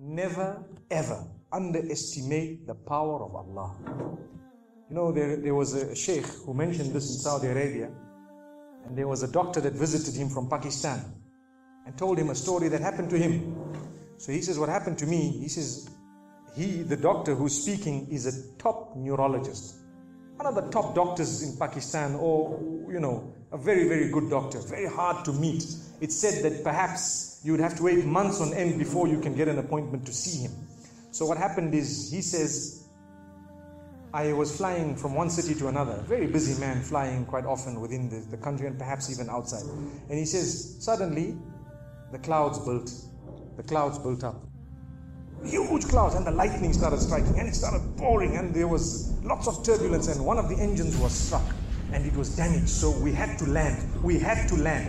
never ever underestimate the power of Allah. You know, there was a sheikh who mentioned this in Saudi Arabia, and there was a doctor that visited him from Pakistan and told him a story that happened to him. So he says, what happened to me, he says, the doctor who's speaking is a top neurologist, one of the top doctors in Pakistan, or, you know, a very, very good doctor, very hard to meet. It's said that perhaps you would have to wait months on end before you can get an appointment to see him. So what happened is, he says, I was flying from one city to another, a very busy man, flying quite often within the country and perhaps even outside. And he says, suddenly the clouds built up. Huge clouds, and the lightning started striking, and it started pouring, and there was lots of turbulence, and one of the engines was struck and it was damaged. So we had to land.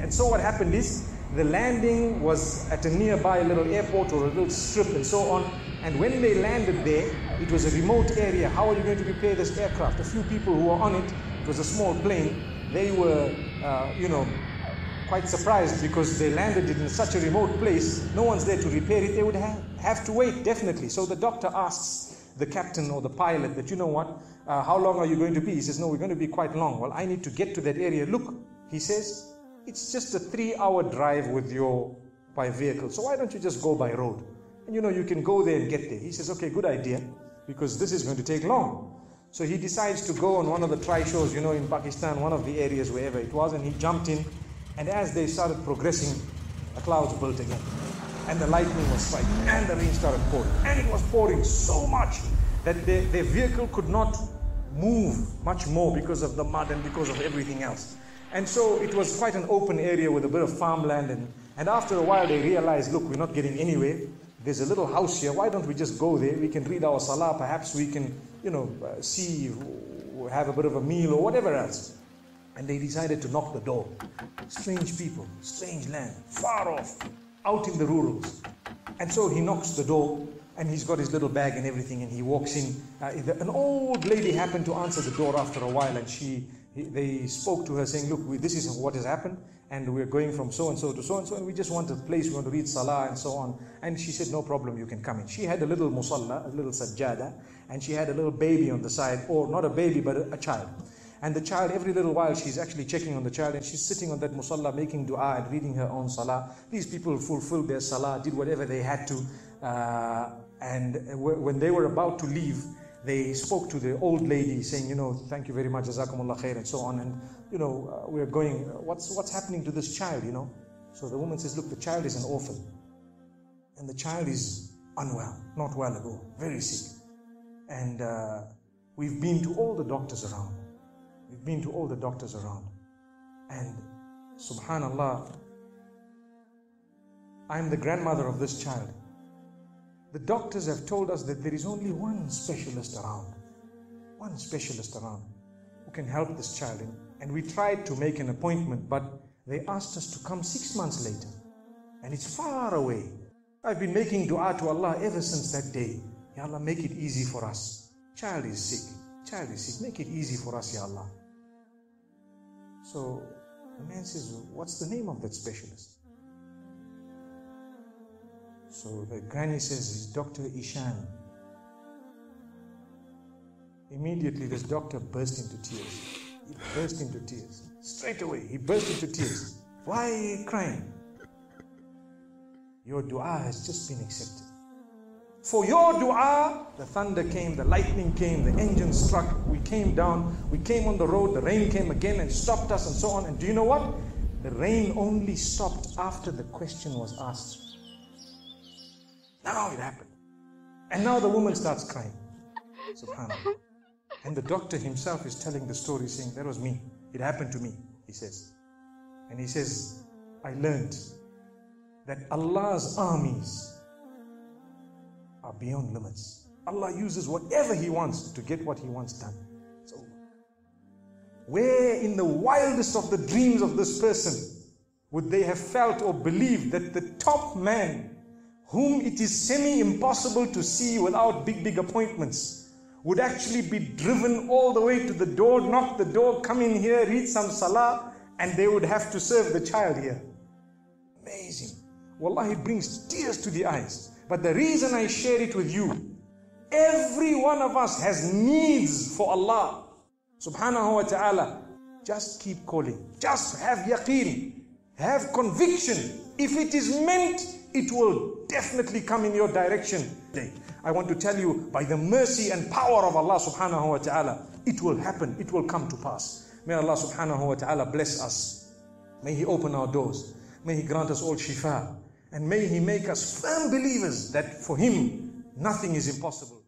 And so what happened is, the landing was at a nearby little airport or a little strip and so on. And when they landed there, it was a remote area. How are you going to repair this aircraft? A few people who were on it, it was a small plane, they were, quite surprised because they landed it in such a remote place. No one's there to repair it. They would have to wait, definitely. So the doctor asks the captain or the pilot that, you know what, how long are you going to be? He says, no, we're going to be quite long. Well, I need to get to that area. Look, he says, it's just a 3-hour drive by vehicle. So why don't you just go by road? And you can go there and get there. He says, okay, good idea, because this is going to take long. So he decides to go on one of the tri-shows, in Pakistan, one of the areas, wherever it was, and he jumped in. And as they started progressing, the clouds built again. And the lightning was striking, and the rain started pouring. And it was pouring so much that their vehicle could not move much more because of the mud and because of everything else. And so it was quite an open area with a bit of farmland. And after a while, they realized, look, we're not getting anywhere. There's a little house here. Why don't we just go there? We can read our salah. Perhaps we can, see, have a bit of a meal or whatever else. And they decided to knock the door. Strange people, strange land, far off, out in the rurals. And so he knocks the door, and he's got his little bag and everything, and he walks in. An old lady happened to answer the door after a while, and they spoke to her saying, look, this is what has happened, and we're going from so-and-so to so-and-so, and we just want a place, we want to read salah and so on. And she said, no problem, you can come in. She had a little musalla, a little sajjada, and she had a little baby on the side, or not a baby, but a child. And the child, every little while, she's actually checking on the child, and she's sitting on that musalla, making dua and reading her own salah. These people fulfilled their salah, did whatever they had to. And when they were about to leave, they spoke to the old lady saying, thank you very much, jazakumullah khair, and so on. And, we're going, what's happening to this child, So the woman says, look, the child is an orphan. And the child is unwell, not well at all, very sick. And we've been to all the doctors around. And subhanallah, I'm the grandmother of this child. The doctors have told us that there is only one specialist around who can help this child. And we tried to make an appointment, but they asked us to come 6 months later. And it's far away. I've been making dua to Allah ever since that day. Ya Allah, make it easy for us. Child is sick. Make it easy for us, Ya Allah. So the man says, what's the name of that specialist? So the granny says, it's Dr. Ishan. Immediately this doctor burst into tears. Straight away, he burst into tears. Why are you crying? Your dua has just been accepted. For your dua, the thunder came, the lightning came, the engine struck, we came down, we came on the road, the rain came again and stopped us and so on. And do you know what? The rain only stopped after the question was asked. Now it happened. And now the woman starts crying. Subhanallah. And the doctor himself is telling the story, saying, that was me. It happened to me, he says. And he says, I learned that Allah's armies are beyond limits. Allah uses whatever He wants to get what He wants done. It's over. Where in the wildest of the dreams of this person would they have felt or believed that the top man, whom it is semi-impossible to see without big appointments, would actually be driven all the way to the door, knock the door, come in here, read some salah, and they would have to serve the child here. Amazing. Wallahi, it brings tears to the eyes. But the reason I share it with you, every one of us has needs for Allah subhanahu wa ta'ala. Just keep calling. Just have yaqeen. Have conviction. If it is meant, it will definitely come in your direction. I want to tell you, by the mercy and power of Allah subhanahu wa ta'ala, it will happen. It will come to pass. May Allah subhanahu wa ta'ala bless us. May He open our doors. May He grant us all shifa. And may He make us firm believers that for Him, nothing is impossible.